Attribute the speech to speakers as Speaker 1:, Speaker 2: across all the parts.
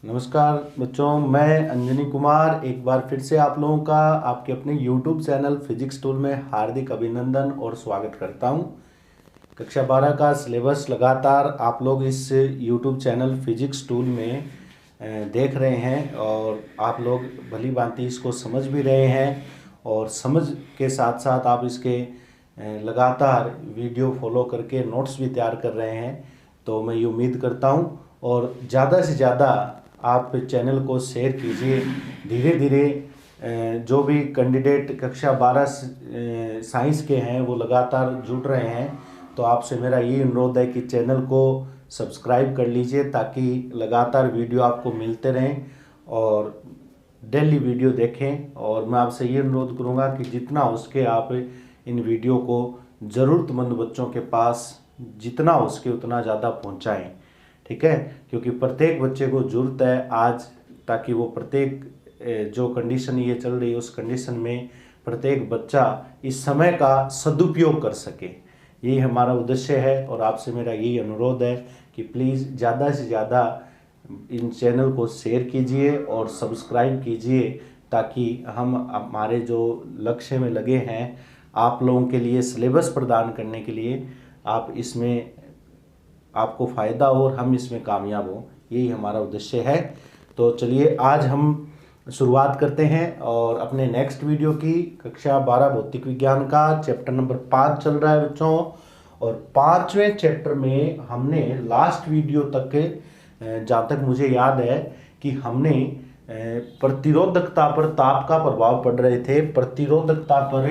Speaker 1: नमस्कार बच्चों, मैं अंजनी कुमार एक बार फिर से आप लोगों का आपके अपने YouTube चैनल फिजिक्स टूल में हार्दिक अभिनंदन और स्वागत करता हूं। कक्षा 12 का सिलेबस लगातार आप लोग इस YouTube चैनल फिजिक्स टूल में देख रहे हैं और आप लोग भली भांति इसको समझ भी रहे हैं और समझ के साथ साथ आप इसके लगातार वीडियो फॉलो करके नोट्स भी तैयार कर रहे हैं। तो मैं ये उम्मीद करता हूं और ज़्यादा से ज़्यादा आप चैनल को शेयर कीजिए। धीरे धीरे जो भी कैंडिडेट कक्षा 12 साइंस के हैं वो लगातार जुड़ रहे हैं। तो आपसे मेरा ये अनुरोध है कि चैनल को सब्सक्राइब कर लीजिए ताकि लगातार वीडियो आपको मिलते रहें और डेली वीडियो देखें। और मैं आपसे ये अनुरोध करूँगा कि जितना हो सके आप इन वीडियो को ज़रूरतमंद बच्चों के पास जितना हो सके उतना ज़्यादा पहुँचाएँ, ठीक है। क्योंकि प्रत्येक बच्चे को ज़रूरत है आज, ताकि वो प्रत्येक जो कंडीशन ये चल रही है उस कंडीशन में प्रत्येक बच्चा इस समय का सदुपयोग कर सके। यही हमारा उद्देश्य है और आपसे मेरा यही अनुरोध है कि प्लीज़ ज़्यादा से ज़्यादा इन चैनल को शेयर कीजिए और सब्सक्राइब कीजिए ताकि हम हमारे जो लक्ष्य में लगे हैं आप लोगों के लिए सिलेबस प्रदान करने के लिए, आप इसमें आपको फ़ायदा हो और हम इसमें कामयाब हो, यही हमारा उद्देश्य है। तो चलिए आज हम शुरुआत करते हैं और अपने नेक्स्ट वीडियो की। कक्षा 12 भौतिक विज्ञान का चैप्टर नंबर 5 चल रहा है बच्चों और 5वें चैप्टर में हमने लास्ट वीडियो तक जहाँ तक मुझे याद है कि हमने प्रतिरोधकता पर ताप का प्रभाव पड़ रहे थे, प्रतिरोधकता पर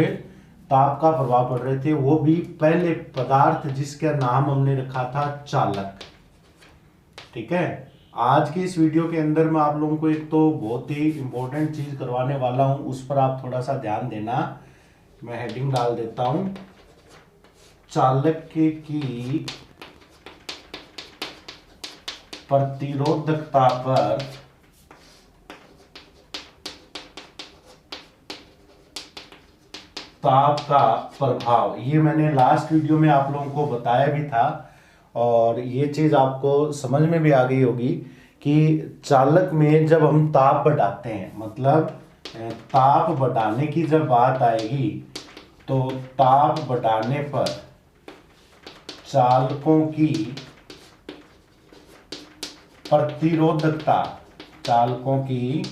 Speaker 1: ताप का प्रभाव पड़ रहे थे, वो भी पहले पदार्थ जिसका नाम हमने रखा था चालक, ठीक है। आज की इस वीडियो के अंदर मैं आप लोगों को एक तो बहुत ही इंपॉर्टेंट चीज करवाने वाला हूं, उस पर आप थोड़ा सा ध्यान देना। मैं हेडिंग डाल देता हूं, चालक की प्रतिरोधकता पर ताप का प्रभाव। ये मैंने लास्ट वीडियो में आप लोगों को बताया भी था और ये चीज़ आपको समझ में भी आ गई होगी कि चालक में जब हम ताप बढ़ाते हैं, मतलब ताप बढ़ाने की जब बात आएगी तो ताप बढ़ाने पर चालकों की प्रतिरोधकता, चालकों की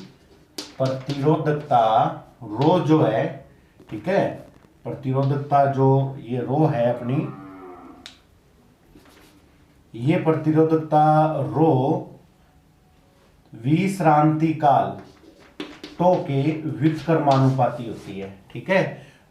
Speaker 1: प्रतिरोधकता रो जो है, ठीक है, प्रतिरोधकता जो ये रो है अपनी, ये प्रतिरोधकता रो विश्रांति काल टो के व्युत्क्रमानुपाती होती है, ठीक है।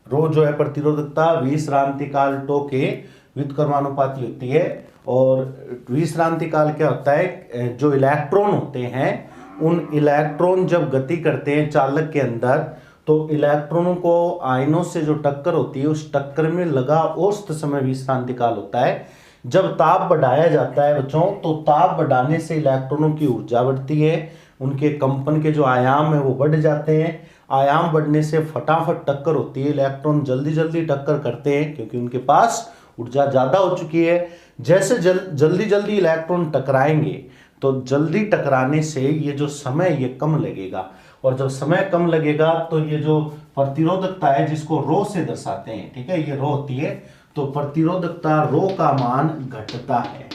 Speaker 1: रो जो है प्रतिरोधकता विश्रांति काल टो के व्युत्क्रमानुपाती होती है। और विश्रांति काल क्या होता है, जो इलेक्ट्रॉन होते हैं उन इलेक्ट्रॉन जब गति करते हैं चालक के अंदर तो इलेक्ट्रॉनों को आयनों से जो टक्कर होती है उस टक्कर में लगा औसत समय विश्रांति काल होता है। जब ताप बढ़ाया जाता है बच्चों तो ताप बढ़ाने से इलेक्ट्रॉनों की ऊर्जा बढ़ती है, उनके कंपन के जो आयाम है वो बढ़ जाते हैं। आयाम बढ़ने से फटाफट टक्कर होती है, इलेक्ट्रॉन जल्दी जल्दी टक्कर करते हैं क्योंकि उनके पास ऊर्जा ज़्यादा हो चुकी है। जैसे जल्दी जल्दी इलेक्ट्रॉन टकराएंगे तो जल्दी टकराने से ये जो समय ये कम लगेगा और जब समय कम लगेगा तो ये जो प्रतिरोधकता है जिसको रो से दर्शाते हैं, ठीक है, ये रो होती है, तो प्रतिरोधकता रो का मान घटता है,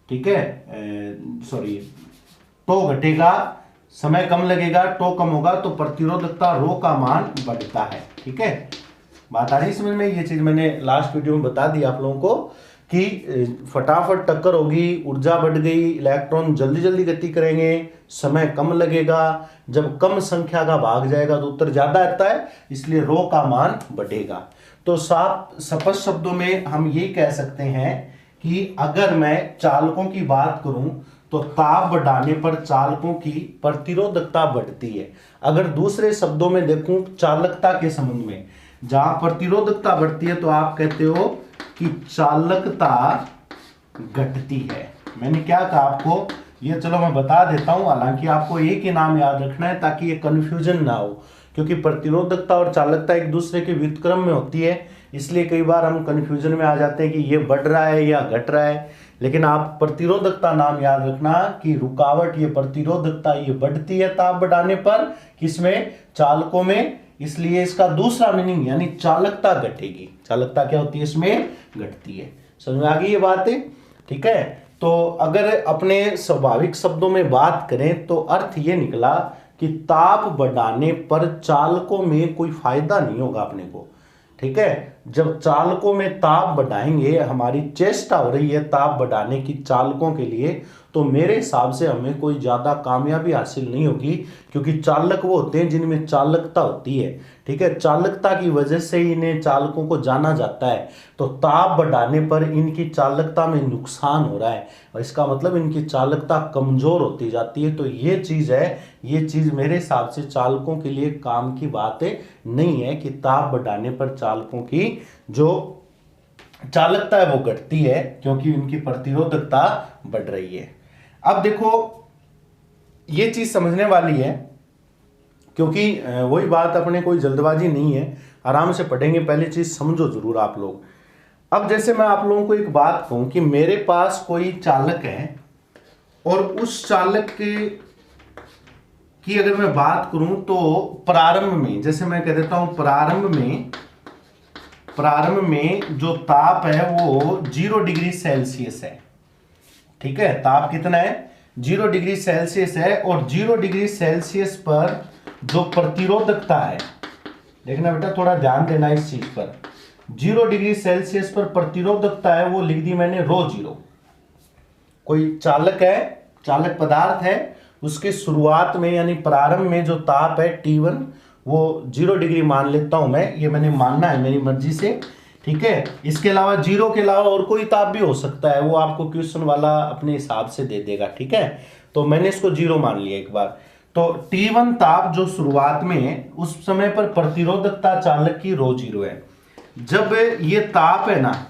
Speaker 1: ठीक है। सॉरी, तो घटेगा, समय कम लगेगा, तो कम होगा, तो प्रतिरोधकता रो का मान बढ़ता है, ठीक है। बात आ रही समझ में? ये चीज मैंने लास्ट वीडियो में बता दी आप लोगों को कि फटाफट टक्कर होगी, ऊर्जा बढ़ गई, इलेक्ट्रॉन जल्दी जल्दी गति करेंगे, समय कम लगेगा, जब कम संख्या का भाग जाएगा तो उत्तर ज्यादा आता है, इसलिए रो का मान बढ़ेगा। तो साफ स्पष्ट शब्दों में हम ये कह सकते हैं कि अगर मैं चालकों की बात करूं तो ताप बढ़ाने पर चालकों की प्रतिरोधकता बढ़ती है। अगर दूसरे शब्दों में देखूं चालकता के संबंध में, जहां प्रतिरोधकता बढ़ती है तो आप कहते हो कि चालकता घटती है। मैंने क्या कहा आपको, ये चलो मैं बता देता हूं, हालांकि आपको एक ही नाम याद रखना है ताकि ये कंफ्यूजन ना हो, क्योंकि प्रतिरोधकता और चालकता एक दूसरे के व्युत्क्रम में होती है, इसलिए कई बार हम कंफ्यूजन में आ जाते हैं कि ये बढ़ रहा है या घट रहा है। लेकिन आप प्रतिरोधकता नाम याद रखना कि रुकावट, ये प्रतिरोधकता ये बढ़ती है ताप बढ़ाने पर, किसमें, चालकों में, इसलिए इसका दूसरा मीनिंग यानी चालकता घटेगी। चालकता क्या होती है, इसमें घटती है। समझ में आ गई ये बात है, ठीक है। तो अगर अपने स्वाभाविक शब्दों में बात करें तो अर्थ ये निकला कि ताप बढ़ाने पर चालकों में कोई फायदा नहीं होगा अपने को, ठीक है। जब चालकों में ताप बढ़ाएंगे, हमारी चेष्टा हो रही है ताप बढ़ाने की चालकों के लिए, तो मेरे हिसाब से हमें कोई ज्यादा कामयाबी हासिल नहीं होगी, क्योंकि चालक वो होते हैं जिनमें चालकता होती है, ठीक है। चालकता की वजह से इन्हें चालकों को जाना जाता है। तो ताप बढ़ाने पर इनकी चालकता में नुकसान हो रहा है, और इसका मतलब इनकी चालकता कमजोर होती जाती है। तो ये चीज है, ये चीज मेरे हिसाब से चालकों के लिए काम की बात नहीं है कि ताप बढ़ाने पर चालकों की जो चालकता है वो घटती है, क्योंकि उनकी प्रतिरोधकता बढ़ रही है। अब देखो ये चीज समझने वाली है, क्योंकि वही बात, अपने कोई जल्दबाजी नहीं है, आराम से पढ़ेंगे, पहली चीज समझो जरूर आप लोग। अब जैसे मैं आप लोगों को एक बात कहूं कि मेरे पास कोई चालक है, और उस चालक की अगर मैं बात करूं तो प्रारंभ में, जैसे मैं कह देता हूं प्रारंभ में जो ताप है वो 0 डिग्री सेल्सियस है, ठीक है। ताप कितना है, 0 डिग्री सेल्सियस है, और 0 डिग्री सेल्सियस पर जो प्रतिरोधकता है, देखना बेटा थोड़ा ध्यान देना इस चीज पर, 0 डिग्री सेल्सियस पर प्रतिरोधकता है वो लिख दी मैंने ρ0। कोई चालक है, चालक पदार्थ है, उसके शुरुआत में यानी प्रारंभ में जो ताप है T1 वो 0 डिग्री मान लेता हूं मैं, ये मैंने मानना है मेरी मर्जी से, ठीक है। इसके अलावा 0 के अलावा और कोई ताप भी हो सकता है, वो आपको क्वेश्चन वाला अपने हिसाब से दे देगा, ठीक है। तो मैंने इसको 0 मान लिया एक बार। तो T1 ताप जो शुरुआत में, उस समय पर प्रतिरोधकता चालक की ρ0 है। जब ये ताप है ना,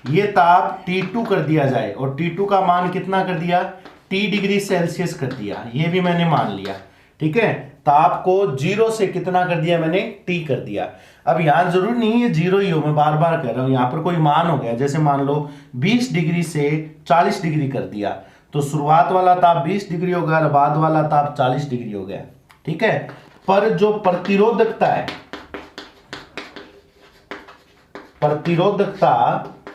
Speaker 1: ये ताप T2 कर दिया जाए, और T2 का मान कितना कर दिया, T डिग्री सेल्सियस कर दिया, ये भी मैंने मान लिया, ठीक है। ताप को 0 से कितना कर दिया मैंने, T कर दिया। अब यहां जरूर नहीं है 0 ही हो, मैं बार बार कह रहा हूं, यहां पर कोई मान हो गया, जैसे मान लो 20 डिग्री से 40 डिग्री कर दिया, तो शुरुआत वाला ताप 20 डिग्री हो गया और बाद वाला ताप 40 डिग्री हो गया, ठीक है। पर जो प्रतिरोधकता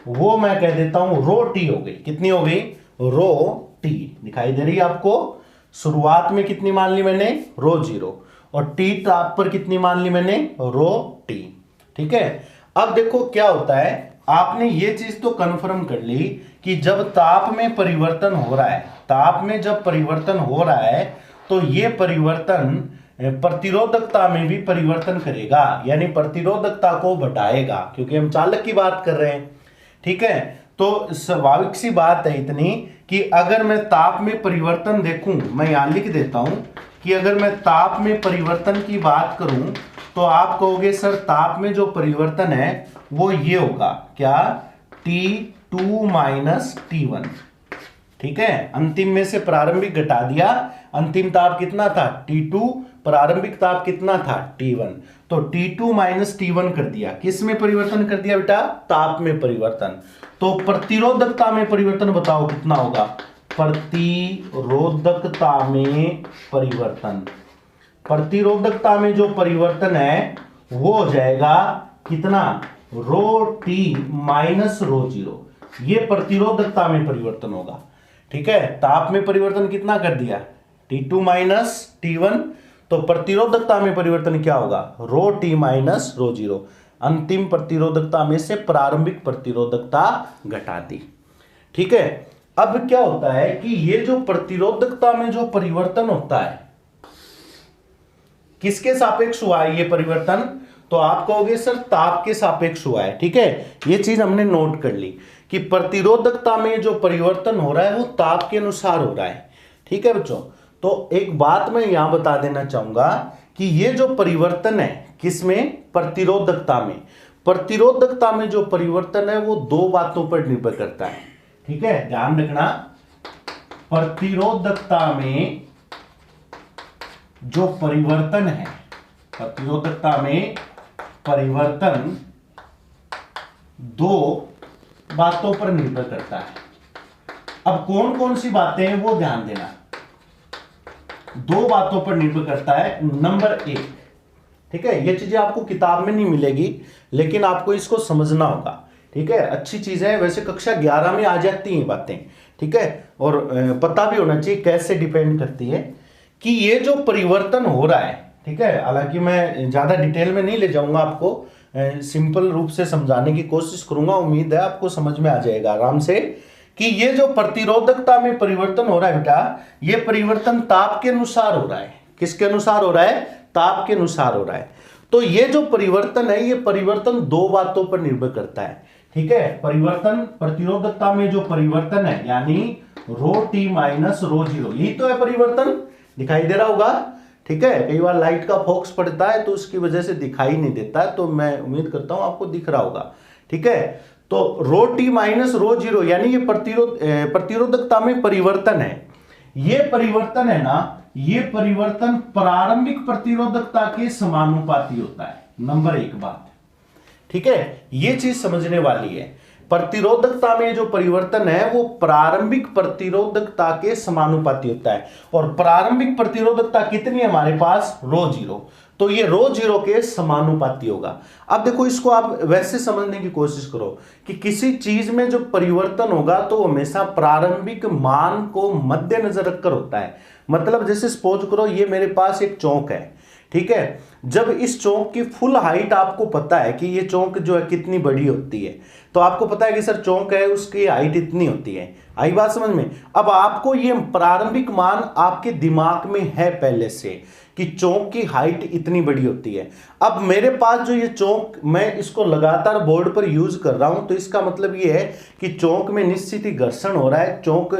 Speaker 1: वो मैं कह देता हूं ρT हो गई। कितनी हो गई, ρT दिखाई दे रही है आपको। शुरुआत में कितनी मान ली मैंने, ρ0, और T ताप पर कितनी मान ली मैंने, ρT, ठीक है। अब देखो क्या होता है, आपने ये चीज तो कंफर्म कर ली कि जब ताप में परिवर्तन हो रहा है, ताप में जब परिवर्तन हो रहा है तो ये परिवर्तन प्रतिरोधकता में भी परिवर्तन करेगा, यानी प्रतिरोधकता को बढ़ाएगा, क्योंकि हम चालक की बात कर रहे हैं, ठीक है। तो स्वाभाविक सी बात है इतनी कि अगर मैं ताप में परिवर्तन देखूं, मैं यहां लिख देता हूं कि अगर मैं ताप में परिवर्तन की बात करूं तो आप कहोगे सर ताप में जो परिवर्तन है वो ये होगा, क्या, T2 माइनस T1, ठीक है। अंतिम में से प्रारंभिक घटा दिया, अंतिम ताप कितना था, T2, प्रारंभिक ताप कितना था, T1, तो T2 माइनस T1 कर दिया। किस में परिवर्तन कर दिया बेटा, ताप में परिवर्तन। तो प्रतिरोधकता में परिवर्तन बताओ कितना होगा, प्रतिरोधकता में परिवर्तन, प्रतिरोधकता में जो परिवर्तन है वो हो जाएगा कितना, ρT माइनस ρ0, ये प्रतिरोधकता में परिवर्तन होगा, ठीक है। ताप में परिवर्तन कितना कर दिया, T2 माइनस T1, तो प्रतिरोधकता में परिवर्तन क्या होगा, ρT माइनस ρ0, अंतिम प्रतिरोधकता में से प्रारंभिक प्रतिरोधकता घटा दी, ठीक है। अब क्या होता है कि ये जो प्रतिरोधकता में जो परिवर्तन होता है, किसके सापेक्ष हुआ है ये परिवर्तन, तो आप कहोगे सर ताप के सापेक्ष हुआ है, ठीक है। ये चीज हमने नोट कर ली कि प्रतिरोधकता में जो परिवर्तन हो रहा है वो ताप के अनुसार हो रहा है, ठीक है बच्चों। तो एक बात मैं यहां बता देना चाहूंगा कि ये जो परिवर्तन है किसमें, प्रतिरोधकता में, प्रतिरोधकता में जो परिवर्तन है वो दो बातों पर निर्भर करता है, ठीक है, ध्यान रखना। प्रतिरोधकता में जो परिवर्तन है, प्रतिरोधकता में परिवर्तन दो बातों पर निर्भर करता है। अब कौन कौन सी बातें हैं वो ध्यान देना, दो बातों पर निर्भर करता है। नंबर एक, ठीक है, ये चीजें आपको किताब में नहीं मिलेगी लेकिन आपको इसको समझना होगा, ठीक है। अच्छी चीज है, वैसे कक्षा 11 में आ जाती हैं बातें, ठीक है, और पता भी होना चाहिए कैसे डिपेंड करती है कि ये जो परिवर्तन हो रहा है, ठीक है। हालांकि मैं ज्यादा डिटेल में नहीं ले जाऊंगा, आपको सिंपल रूप से समझाने की कोशिश करूंगा, उम्मीद है आपको समझ में आ जाएगा आराम से कि ये जो प्रतिरोधकता में परिवर्तन हो रहा है बेटा, ये परिवर्तन ताप के अनुसार हो रहा है। किसके अनुसार हो रहा है? ताप के अनुसार हो रहा है। तो ये जो परिवर्तन है, ये परिवर्तन दो बातों पर निर्भर करता है, ठीक है। परिवर्तन, प्रतिरोधकता में जो परिवर्तन है यानी rho T minus rho zero, यही तो है परिवर्तन, दिखाई दे रहा होगा, ठीक है। कई बार लाइट का फोकस पड़ता है तो उसकी वजह से दिखाई नहीं देता है, तो मैं उम्मीद करता हूं आपको दिख रहा होगा, ठीक है। तो rho T minus rho zero यानी ये प्रतिरोधकता में परिवर्तन है। ये परिवर्तन है ना, ये परिवर्तन प्रारंभिक प्रतिरोधकता के समानुपाती होता है। नंबर एक बात, ठीक है, ये चीज समझने वाली है। प्रतिरोधकता में जो परिवर्तन है वो प्रारंभिक प्रतिरोधकता के समानुपाती होता है, और प्रारंभिक प्रतिरोधकता कितनी है हमारे पास? रो जीरो, तो ये रो जीरो के समानुपाती होगा। अब देखो, इसको आप वैसे समझने की कोशिश करो कि किसी चीज में जो परिवर्तन होगा तो हमेशा प्रारंभिक मान को मद्देनजर रखकर होता है। मतलब जैसे सपोज करो ये मेरे पास एक चौक है, ठीक है। जब इस चौक की फुल हाइट आपको पता है कि ये चौक जो है कितनी बड़ी होती है, तो आपको पता है कि सर चौक है उसकी हाइट इतनी होती है, आई बात समझ में। अब आपको ये प्रारंभिक मान आपके दिमाग में है पहले से कि चौक की हाइट इतनी बड़ी होती है। अब मेरे पास जो ये चौक, मैं इसको लगातार बोर्ड पर यूज कर रहा हूं, तो इसका मतलब ये है कि चौक में निश्चित ही घर्षण हो रहा है, चौक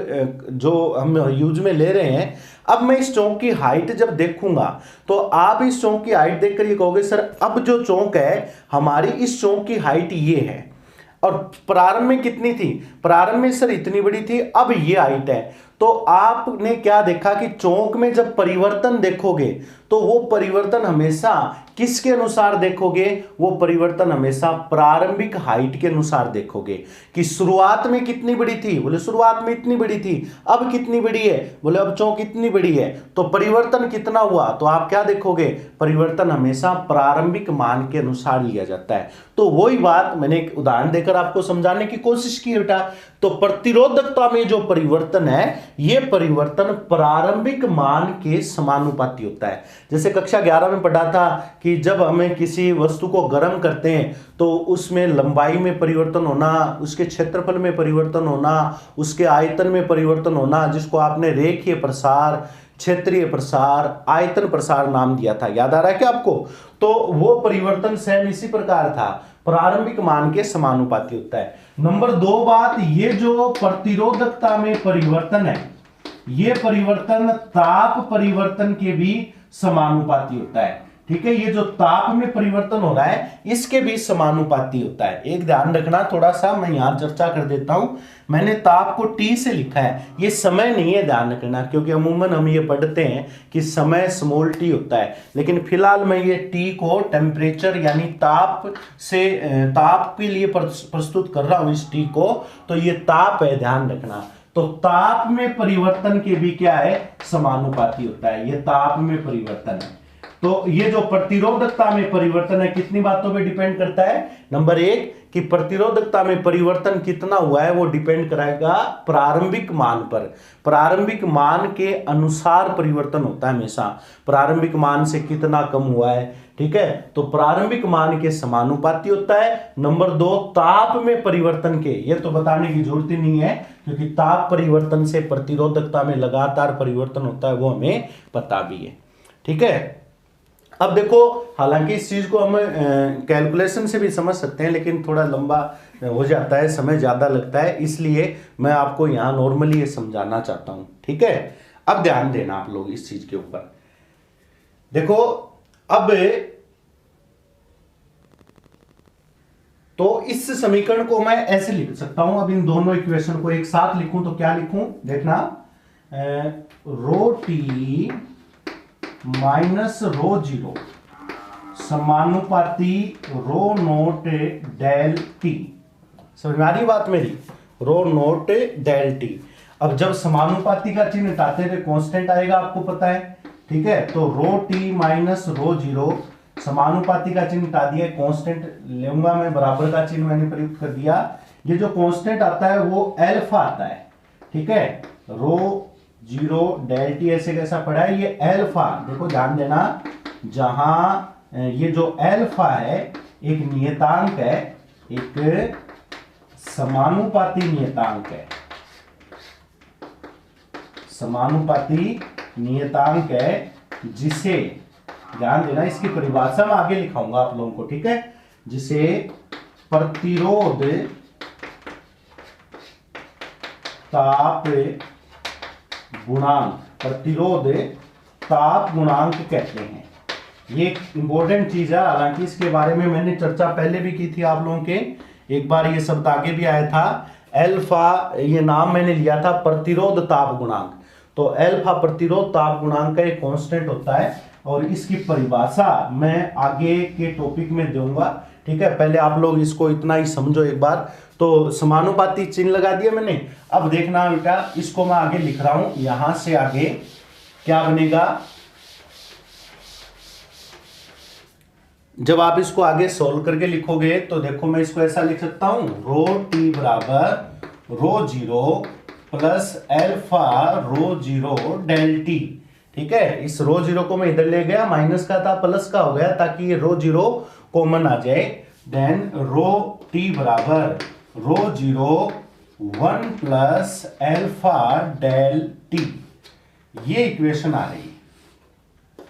Speaker 1: जो हम यूज में ले रहे हैं। अब मैं इस चौक की हाइट जब देखूंगा तो आप इस चौक की हाइट देखकर ये कहोगे सर अब जो चौक है हमारी, इस चौक की हाइट ये है, और प्रारंभ में कितनी थी? प्रारंभ में सर इतनी बड़ी थी, अब ये हाइट है। तो आपने क्या देखा कि चौक में जब परिवर्तन देखोगे तो वो परिवर्तन हमेशा किसके अनुसार देखोगे? वो परिवर्तन हमेशा प्रारंभिक हाइट के अनुसार देखोगे कि शुरुआत में कितनी बड़ी थी, बोले शुरुआत में इतनी बड़ी थी, अब कितनी बड़ी है, बोले अब चौक इतनी बड़ी है, तो परिवर्तन कितना हुआ? तो आप क्या देखोगे? परिवर्तन हमेशा प्रारंभिक मान के अनुसार लिया जाता है। तो वही बात मैंने एक उदाहरण देकर आपको समझाने की कोशिश की बेटा। तो प्रतिरोधकता में जो परिवर्तन है, यह परिवर्तन प्रारंभिक मान के समानुपाती होता है। जैसे कक्षा 11 में पढ़ा था कि जब हमें किसी वस्तु को गर्म करते हैं तो उसमें लंबाई में परिवर्तन होना, उसके क्षेत्रफल में परिवर्तन होना, उसके आयतन में परिवर्तन होना, जिसको आपने रेखीय प्रसार, क्षेत्रीय प्रसार, आयतन प्रसार नाम दिया था, याद आ रहा है क्या आपको? तो वो परिवर्तन सेम इसी प्रकार था, प्रारंभिक मान के समानुपाती होता है। नंबर दो बात, ये जो प्रतिरोधकता में परिवर्तन है, ये परिवर्तन ताप परिवर्तन के भी समानुपाती होता है, ठीक है। ये जो ताप में परिवर्तन हो रहा है इसके भी समानुपाती होता है। एक ध्यान रखना थोड़ा सा, मैं यहां चर्चा कर देता हूं। मैंने ताप को टी से लिखा है, ये समय नहीं है, ध्यान रखना, क्योंकि अमूमन हम ये पढ़ते हैं कि समय स्मॉल टी होता है, लेकिन फिलहाल मैं ये टी को टेम्परेचर यानी ताप से, ताप के लिए प्रस्तुत कर रहा हूं इस टी को, तो ये ताप है, ध्यान रखना। तो ताप में परिवर्तन के भी क्या है? समानुपाती होता है, ये ताप में परिवर्तन है। तो ये जो प्रतिरोधकता में परिवर्तन है कितनी बातों पे डिपेंड करता है? नंबर एक कि प्रतिरोधकता में परिवर्तन कितना हुआ है वो डिपेंड करेगा प्रारंभिक मान पर। प्रारंभिक मान के अनुसार परिवर्तन होता है हमेशा, प्रारंभिक मान से कितना कम हुआ है, ठीक है, तो प्रारंभिक मान के समानुपाती होता है। नंबर दो, ताप में परिवर्तन के, ये तो बताने की जरूरत ही नहीं है क्योंकि ताप परिवर्तन से प्रतिरोधकता में लगातार परिवर्तन होता है, वो हमें पता भी है, ठीक है। अब देखो, हालांकि इस चीज को हम कैलकुलेशन से भी समझ सकते हैं, लेकिन थोड़ा लंबा हो जाता है, समय ज्यादा लगता है, इसलिए मैं आपको यहाँ नॉर्मली ये समझाना चाहता हूं, ठीक है। अब ध्यान देना आप लोग इस चीज के ऊपर। देखो अब तो इस समीकरण को मैं ऐसे लिख सकता हूं, अब इन दोनों इक्वेशन को एक साथ लिखूं तो क्या लिखूं? देखना, rho T minus rho zero समानुपाती रो नोट डेल टी। समझ में आ रही बात मेरी? रो नोट डेल टी। अब जब समानुपाती का चिन्ह हटाते हैं तो कांस्टेंट आएगा, आपको पता है, ठीक है। तो rho T minus rho zero, समानुपाती का चिन्ह हटा दिया, कांस्टेंट लूंगा मैं, बराबर का चिन्ह मैंने प्रयुक्त कर दिया। ये जो कांस्टेंट आता है वो अल्फा आता है, ठीक है। रो जीरो डेल टी ऐसे कैसा पड़ा है, ये अल्फा, देखो ध्यान देना, जहां ये जो अल्फा है एक नियतांक है, एक समानुपाती नियतांक है, समानुपाती नियतांक है, जिसे ध्यान देना, इसकी परिभाषा मैं आगे लिखाऊंगा आप लोगों को, ठीक है, जिसे प्रतिरोध ताप गुणांक, प्रतिरोध ताप गुणांक कहते हैं। ये एक इंपॉर्टेंट चीज है, हालांकि इसके बारे में मैंने चर्चा पहले भी की थी आप लोगों के, एक बार ये शब्द आगे भी आया था। अल्फा, ये नाम मैंने लिया था प्रतिरोध ताप गुणांक। तो अल्फा प्रतिरोध ताप गुणांक का एक कांस्टेंट होता है और इसकी परिभाषा मैं आगे के टॉपिक में दूंगा, ठीक है। पहले आप लोग इसको इतना ही समझो एक बार। तो समानुपाती चिन्ह लगा दिया मैंने। अब देखना बेटा, इसको मैं आगे लिख रहा हूं, यहां से आगे क्या बनेगा, जब आप इसको आगे सोल्व करके लिखोगे तो देखो मैं इसको ऐसा लिख सकता हूं, रो टी बराबर रो जीरो प्लस अल्फा रो जीरो डेल टी, ठीक है। इस रो जीरो को मैं इधर ले गया, माइनस का था प्लस का हो गया, ताकि ये रो जीरो कॉमन आ जाए। देन रो टी बराबर rho zero one plus alpha delta, ये इक्वेशन आ रही है,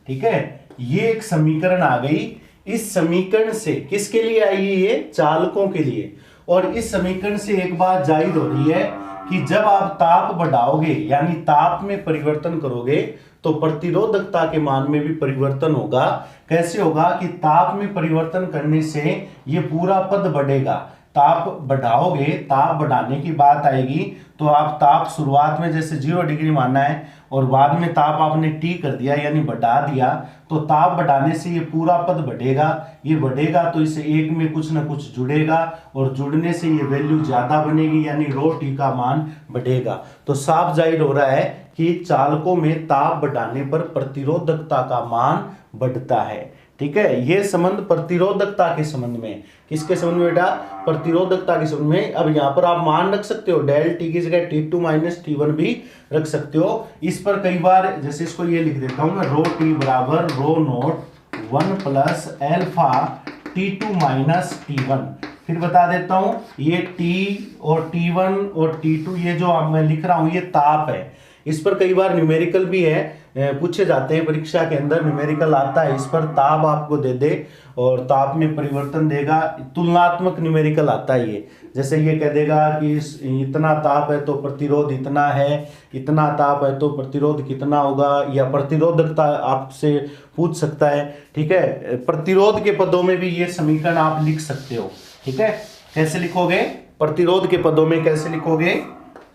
Speaker 1: ठीक है। ये एक समीकरण आ गई। इस समीकरण से किसके लिए आई है, ये चालकों के लिए। और इस समीकरण से एक बात जाहिर हो रही है कि जब आप ताप बढ़ाओगे यानी ताप में परिवर्तन करोगे तो प्रतिरोधकता के मान में भी परिवर्तन होगा। कैसे होगा कि ताप में परिवर्तन करने से ये पूरा पद बढ़ेगा। ताप बढ़ाओगे, ताप बढ़ाने की बात आएगी तो आप ताप शुरुआत में जैसे 0 डिग्री मानना है और बाद में ताप आपने T कर दिया यानी बढ़ा दिया, तो ताप बढ़ाने से ये पूरा पद बढ़ेगा। ये बढ़ेगा तो इसे एक में कुछ ना कुछ जुड़ेगा और जुड़ने से ये वैल्यू ज्यादा बनेगी यानी रो T का मान बढ़ेगा। तो साफ जाहिर हो रहा है कि चालकों में ताप बढ़ाने पर प्रतिरोधकता का मान बढ़ता है, ठीक है। ये संबंध प्रतिरोधकता के संबंध में, किसके संबंध में बेटा, प्रतिरोधकता के संबंध में। अब यहाँ पर आप मान रख सकते हो, डेल टी की जगह T2 माइनस T1 भी रख सकते हो। इस पर कई बार, जैसे इसको ये लिख देता हूं मैं, रो टी बराबर rho naught 1 plus alpha T2 minus T1। फिर बता देता हूं, ये T और T1 और T2 ये जो अब मैं लिख रहा हूं ये ताप है। इस पर कई बार न्यूमेरिकल भी है, पूछे जाते हैं परीक्षा के अंदर, न्यूमेरिकल आता है इस पर, ताप आपको दे दे और ताप में परिवर्तन देगा। तुलनात्मक न्यूमेरिकल आता है ये, जैसे ये कह देगा कि इतना ताप है तो प्रतिरोध इतना है, इतना ताप है तो प्रतिरोध कितना होगा, या प्रतिरोधकता आपसे पूछ सकता है, ठीक है। प्रतिरोध के पदों में भी ये समीकरण आप लिख सकते हो, ठीक है। कैसे लिखोगे, प्रतिरोध के पदों में कैसे लिखोगे,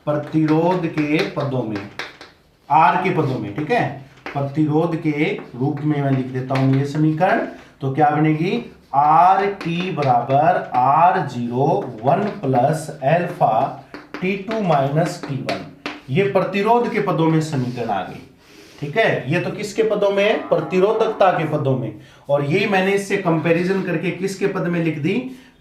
Speaker 1: प्रतिरोध के पदों में, आर के पदों में, ठीक है। प्रतिरोध के रूप में मैं लिख देता हूं ये समीकरण। तो क्या बनेगी, आर टी बराबर R zero 1 plus alpha T2 minus T1। ये प्रतिरोध के पदों में समीकरण आ गई, ठीक है। ये तो किसके पदों में है, प्रतिरोधकता के पदों में। और यही मैंने इससे कंपैरिजन करके किसके पद में लिख दी,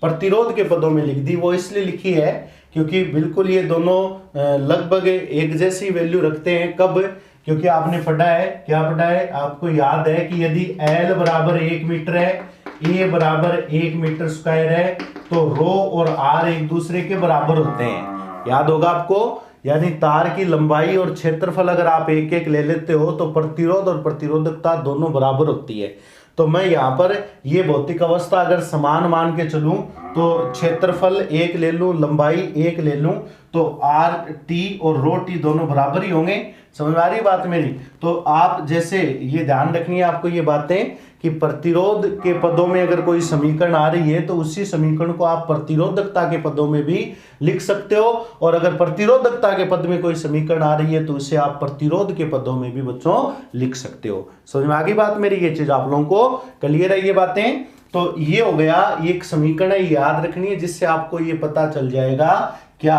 Speaker 1: प्रतिरोध के पदों में लिख दी। वो इसलिए लिखी है क्योंकि बिल्कुल ये दोनों लगभग एक जैसी वैल्यू रखते हैं। कब, क्योंकि आपने पढ़ा है, क्या पढ़ा है, आपको याद है कि यदि L बराबर 1 मीटर है, A बराबर 1 मीटर स्क्वायर है, तो रो और R एक दूसरे के बराबर होते हैं, याद होगा आपको। यानी तार की लंबाई और क्षेत्रफल अगर आप एक एक ले लेते हो तो प्रतिरोध और प्रतिरोधकता दोनों बराबर होती है। तो मैं यहाँ पर ये भौतिक अवस्था अगर समान मान के चलूं तो क्षेत्रफल 1 ले लूं, लंबाई 1 ले लूं, तो आर टी और रो टी दोनों बराबर ही होंगे। समझ में आ रही बात मेरी। तो आप जैसे ये ध्यान रखनी है आपको ये बातें कि प्रतिरोध के पदों में अगर कोई समीकरण आ रही है तो उसी समीकरण को आप प्रतिरोधकता के पदों में भी लिख सकते हो, और अगर प्रतिरोधकता के पद में कोई समीकरण आ रही है तो उसे आप प्रतिरोध के पदों में भी बच्चों लिख सकते हो। समझ में आ गई बात मेरी, ये चीज आप लोगों को क्लियर है ये बातें। तो ये हो गया एक समीकरण है, याद रखनी है, जिससे आपको ये पता चल जाएगा क्या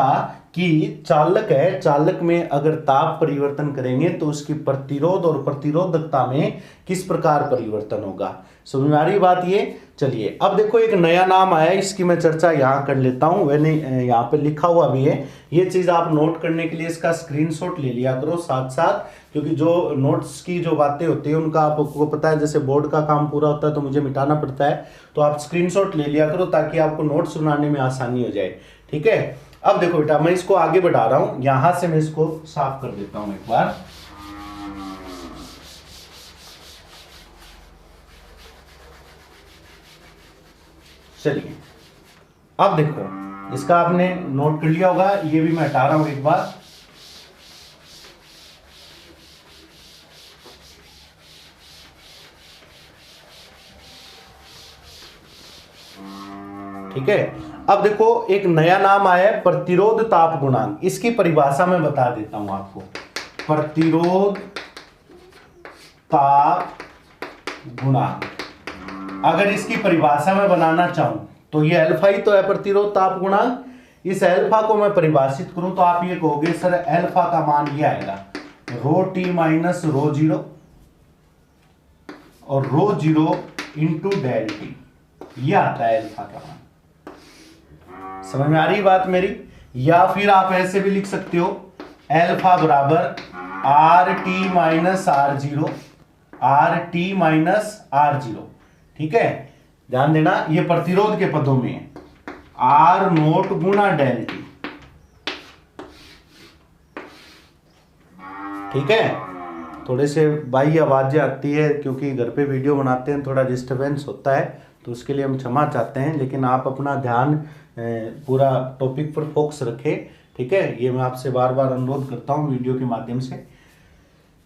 Speaker 1: कि चालक है, चालक में अगर ताप परिवर्तन करेंगे तो उसकी प्रतिरोध और प्रतिरोधकता में किस प्रकार परिवर्तन होगा। समझ में आ रही बात ये। चलिए अब देखो एक नया नाम आया है, इसकी मैं चर्चा यहाँ कर लेता हूँ। मैंने यहाँ पे लिखा हुआ भी है, ये चीज आप नोट करने के लिए इसका स्क्रीनशॉट ले लिया करो साथ साथ, क्योंकि जो नोट्स की जो बातें होती है उनका आपको पता है, जैसे बोर्ड का काम पूरा होता है तो मुझे मिटाना पड़ता है, तो आप स्क्रीनशॉट ले लिया करो ताकि आपको नोट्स बनाने में आसानी हो जाए। ठीक है, अब देखो बेटा मैं इसको आगे बढ़ा रहा हूं, यहां से मैं इसको साफ कर देता हूं एक बार। चलिए अब देखो इसका आपने नोट कर लिया होगा, ये भी मैं हटा रहा हूं एक बार। ठीक है, अब देखो एक नया नाम आया है प्रतिरोध ताप गुणांक, इसकी परिभाषा मैं बता देता हूं आपको। प्रतिरोध ताप गुणांक, अगर इसकी परिभाषा में बनाना चाहूं तो ये अल्फा ही तो है प्रतिरोध ताप गुणांक। इस अल्फा को मैं परिभाषित करूं तो आप ये कहोगे सर अल्फा का मान ये आएगा rho T minus rho zero और रो जीरो इंटू डेल टी, ये आता है अल्फा का मान। समझ में आ रही बात मेरी। या फिर आप ऐसे भी लिख सकते हो अल्फा बराबर R T minus R zero, R T minus R zero. ठीक है, ध्यान देना ये प्रतिरोध के पदों में है, आर नोट गुना डेल टी। ठीक है, थोड़े से बाई आवाजें आती है क्योंकि घर पे वीडियो बनाते हैं, थोड़ा डिस्टरबेंस होता है, तो उसके लिए हम क्षमा चाहते हैं, लेकिन आप अपना ध्यान पूरा टॉपिक पर फोकस रखें। ठीक है, ये मैं आपसे बार बार अनुरोध करता हूं वीडियो के माध्यम से।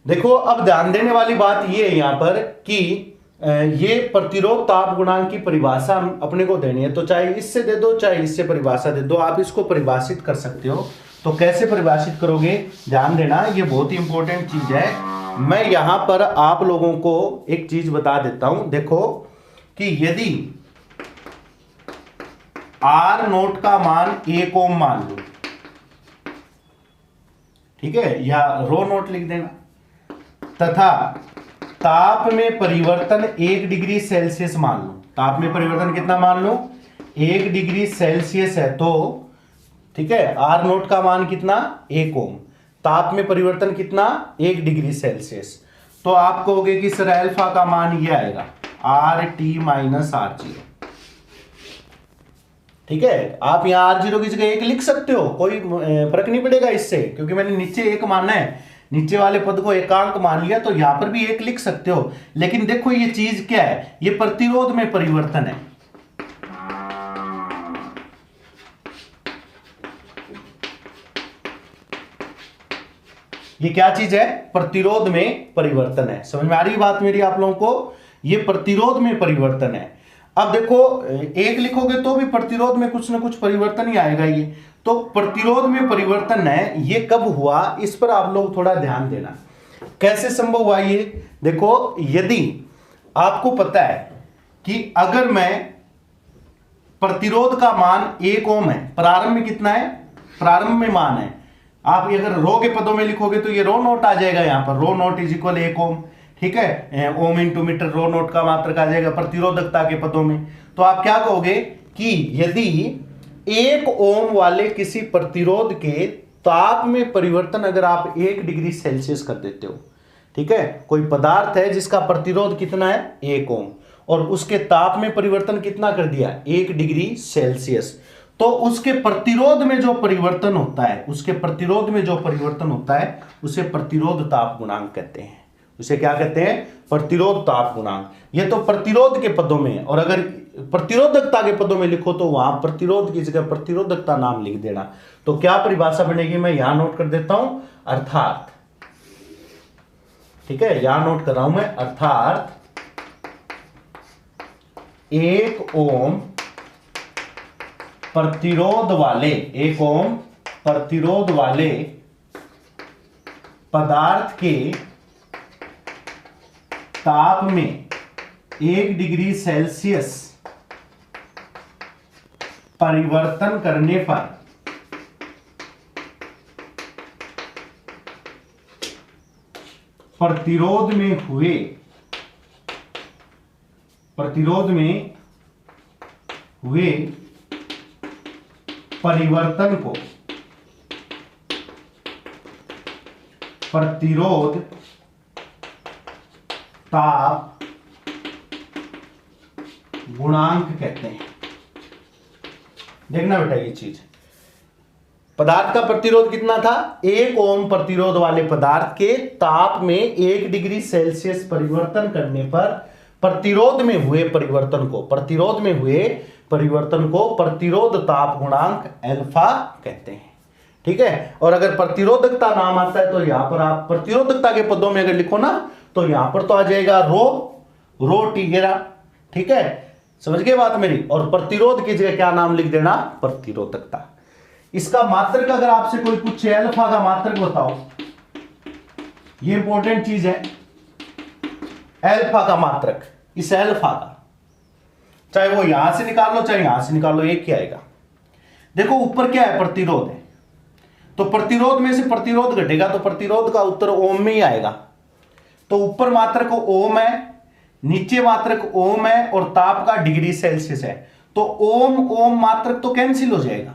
Speaker 1: देखो अब ध्यान देने वाली बात ये है यहाँ पर कि ये प्रतिरोध ताप गुणांक की परिभाषा अपने को देनी है, तो चाहे इससे दे दो चाहे इससे परिभाषा दे दो, आप इसको परिभाषित कर सकते हो। तो कैसे परिभाषित करोगे, ध्यान देना, ये बहुत ही इंपॉर्टेंट चीज है। मैं यहां पर आप लोगों को एक चीज बता देता हूं, देखो कि यदि आर नोट का मान 1 ओम मान लो, ठीक है, या रो नोट लिख देना, तथा ताप में परिवर्तन 1 डिग्री सेल्सियस मान लो, ताप में परिवर्तन कितना मान लो 1 डिग्री सेल्सियस है, तो ठीक है आर नोट का मान कितना 1 ओम, ताप में परिवर्तन कितना 1 डिग्री सेल्सियस, तो आप कहोगे कि सर अल्फा का मान ये आएगा R T minus R zero. ठीक है, आप यहां आर जीरो की जगह 1 लिख सकते हो, कोई फर्क नहीं पड़ेगा इससे, क्योंकि मैंने नीचे 1 माना है, नीचे वाले पद को एकांक मान लिया, तो यहां पर भी 1 लिख सकते हो। लेकिन देखो ये चीज क्या है, ये प्रतिरोध में परिवर्तन है। ये क्या चीज है, प्रतिरोध में परिवर्तन है। समझ में आ रही बात मेरी आप लोगों को, ये प्रतिरोध में परिवर्तन है। अब देखो 1 लिखोगे तो भी प्रतिरोध में कुछ ना कुछ परिवर्तन ही आएगा। ये तो प्रतिरोध में परिवर्तन है, ये कब हुआ इस पर आप लोग थोड़ा ध्यान देना, कैसे संभव हुआ ये। देखो यदि आपको पता है कि अगर मैं प्रतिरोध का मान 1 ओम है, प्रारंभ में कितना है, प्रारंभ में मान है, आप अगर रो के पदों में लिखोगे तो ये रो नोट आ जाएगा, यहां पर रो नोट इज इक्वल 1 ओम। ठीक है, ओम इंटू मीटर, रो नोट का मात्रक आ जाएगा प्रतिरोधकता के पदों में। तो आप क्या कहोगे कि यदि 1 ओम वाले किसी प्रतिरोध के ताप में परिवर्तन अगर आप 1 डिग्री सेल्सियस कर देते हो, ठीक है, कोई पदार्थ है जिसका प्रतिरोध कितना है 1 ओम और उसके ताप में परिवर्तन कितना कर दिया 1 डिग्री सेल्सियस, तो उसके प्रतिरोध में जो परिवर्तन होता है, उसके प्रतिरोध में जो परिवर्तन होता है उसे प्रतिरोध ताप गुणांक कहते हैं। उसे क्या कहते हैं, प्रतिरोध ताप गुणांक। ये तो प्रतिरोध के पदों में, और अगर प्रतिरोधकता के पदों में लिखो तो वहां प्रतिरोध की जगह प्रतिरोधकता नाम लिख देना। तो क्या परिभाषा बनेगी, मैं यहां नोट कर देता हूं, अर्थात, ठीक है, यहां नोट कर रहा हूं मैं, अर्थात 1 ओम प्रतिरोध वाले, 1 ओम प्रतिरोध वाले पदार्थ के ताप में 1 डिग्री सेल्सियस परिवर्तन करने पर प्रतिरोध में हुए परिवर्तन को प्रतिरोध ताप गुणांक कहते हैं। देखना बेटा ये चीज, पदार्थ का प्रतिरोध कितना था, 1 ओम प्रतिरोध वाले पदार्थ के ताप में 1 डिग्री सेल्सियस परिवर्तन करने पर प्रतिरोध में हुए परिवर्तन को प्रतिरोध ताप गुणांक अल्फा कहते हैं। ठीक है, और अगर प्रतिरोधकता नाम आता है तो यहां पर आप प्रतिरोधकता के पदों में अगर लिखो ना तो यहां पर तो आ जाएगा रो टी घेरा। ठीक है, समझ गए बात मेरी। और प्रतिरोध की जगह क्या नाम लिख देना, प्रतिरोधकता। इसका मात्रक अगर आपसे कोई पूछे अल्फा का मात्रक बताओ, ये इंपॉर्टेंट चीज है, अल्फा का मात्रक, इस अल्फा का चाहे वो यहां से निकाल लो चाहे यहां से निकाल लो, एक ही आएगा। देखो ऊपर क्या है, प्रतिरोध है, तो प्रतिरोध में से प्रतिरोध घटेगा तो प्रतिरोध का उत्तर ओम में ही आएगा। तो ऊपर मात्रक ओम है, नीचे मात्रक ओम है और ताप का डिग्री सेल्सियस है, तो ओम मात्रक तो कैंसिल हो जाएगा।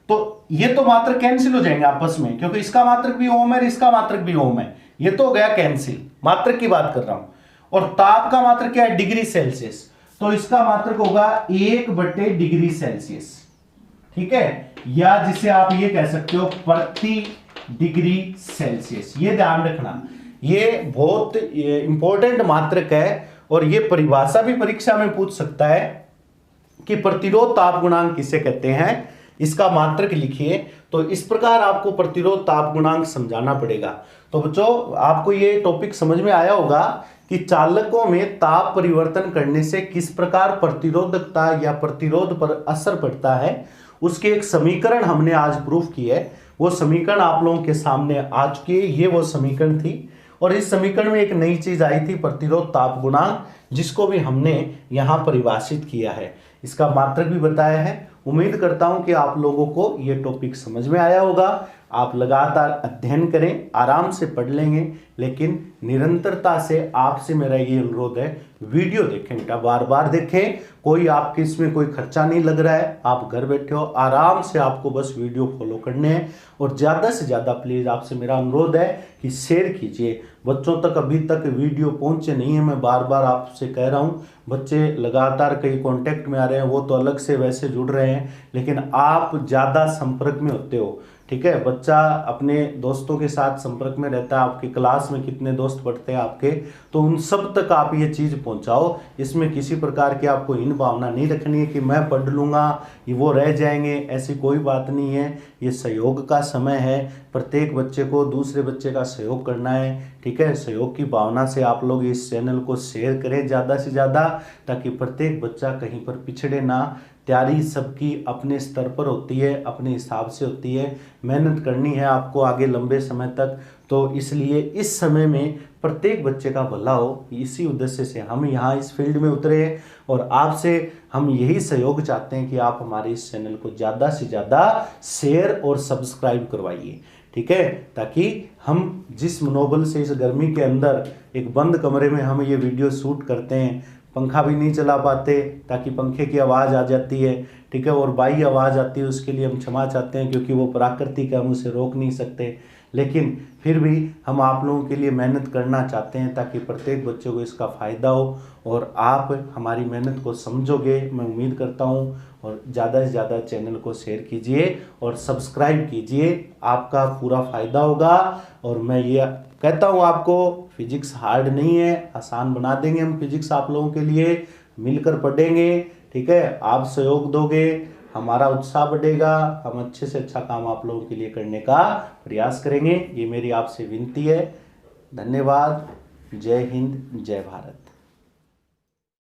Speaker 1: तो ये तो मात्रक कैंसिल हो जाएंगे आपस में, क्योंकि इसका मात्रक भी ओम है, इसका मात्रक भी ओम है, ये तो हो गया कैंसिल, मात्रक की बात कर रहा हूं। और ताप का मात्रक क्या है, डिग्री सेल्सियस, तो इसका मात्रक होगा 1 डिग्री सेल्सियस। ठीक है, या जिसे आप ये कह सकते हो प्रति डिग्री सेल्सियस। ये ध्यान रखना, ये बहुत इंपॉर्टेंट मात्रक है और ये परिभाषा भी परीक्षा में पूछ सकता है कि प्रतिरोध ताप गुणांक किसे कहते हैं, इसका मात्रक लिखिए। तो इस प्रकार आपको प्रतिरोध ताप गुणांक समझाना पड़ेगा। तो बच्चों आपको ये टॉपिक समझ में आया होगा कि चालकों में ताप परिवर्तन करने से किस प्रकार प्रतिरोधकता या प्रतिरोध पर असर पड़ता है, उसके एक समीकरण हमने आज प्रूफ की है। वो समीकरण आप लोगों के सामने आ चुकी है, ये वो समीकरण थी। और इस समीकरण में एक नई चीज आई थी, प्रतिरोध ताप गुणांक, जिसको भी हमने यहां परिभाषित किया है, इसका मात्रक भी बताया है। उम्मीद करता हूं कि आप लोगों को ये टॉपिक समझ में आया होगा। आप लगातार अध्ययन करें, आराम से पढ़ लेंगे, लेकिन निरंतरता से आपसे मेरा ये अनुरोध है, वीडियो देखें बेटा, बार बार देखें। कोई आपके इसमें कोई खर्चा नहीं लग रहा है, आप घर बैठे हो, आराम से आपको बस वीडियो फॉलो करने हैं। और ज़्यादा से ज़्यादा प्लीज़ आपसे मेरा अनुरोध है कि शेयर कीजिए, बच्चों तक अभी तक वीडियो पहुंचे नहीं है, मैं बार बार आपसे कह रहा हूं। बच्चे लगातार कई कांटेक्ट में आ रहे हैं, वो तो अलग से वैसे जुड़ रहे हैं, लेकिन आप ज़्यादा संपर्क में होते हो। ठीक है, बच्चा अपने दोस्तों के साथ संपर्क में रहता है, आपकी क्लास में कितने दोस्त पढ़ते हैं आपके, तो उन सब तक आप ये चीज़ पहुंचाओ। इसमें किसी प्रकार की आपको हीन भावना नहीं रखनी है कि मैं पढ़ लूँगा ये वो रह जाएंगे, ऐसी कोई बात नहीं है। ये सहयोग का समय है, प्रत्येक बच्चे को दूसरे बच्चे का सहयोग करना है। ठीक है, सहयोग की भावना से आप लोग इस चैनल को शेयर करें ज़्यादा से ज़्यादा, ताकि प्रत्येक बच्चा कहीं पर पिछड़े ना। तैयारी सबकी अपने स्तर पर होती है, अपने हिसाब से होती है, मेहनत करनी है आपको आगे लंबे समय तक। तो इसलिए इस समय में प्रत्येक बच्चे का भला हो, इसी उद्देश्य से हम यहाँ इस फील्ड में उतरे और आपसे हम यही सहयोग चाहते हैं कि आप हमारे इस चैनल को ज़्यादा से ज़्यादा शेयर और सब्सक्राइब करवाइए। ठीक है, ताकि हम जिस मनोबल से इस गर्मी के अंदर एक बंद कमरे में हम ये वीडियो शूट करते हैं, पंखा भी नहीं चला पाते ताकि पंखे की आवाज़ आ जाती है। ठीक है, और बाई आवाज़ आती है, उसके लिए हम क्षमा चाहते हैं, क्योंकि वो प्राकृतिक है, हम उसे रोक नहीं सकते। लेकिन फिर भी हम आप लोगों के लिए मेहनत करना चाहते हैं ताकि प्रत्येक बच्चे को इसका फ़ायदा हो, और आप हमारी मेहनत को समझोगे, मैं उम्मीद करता हूं। और ज़्यादा से ज़्यादा चैनल को शेयर कीजिए और सब्सक्राइब कीजिए, आपका पूरा फ़ायदा होगा। और मैं ये कहता हूँ आपको, फिजिक्स हार्ड नहीं है, आसान बना देंगे हम फिजिक्स आप लोगों के लिए, मिलकर पढ़ेंगे। ठीक है, आप सहयोग दोगे, हमारा उत्साह बढ़ेगा, हम अच्छे से अच्छा काम आप लोगों के लिए करने का प्रयास करेंगे। ये मेरी आपसे विनती है। धन्यवाद। जय हिंद, जय भारत।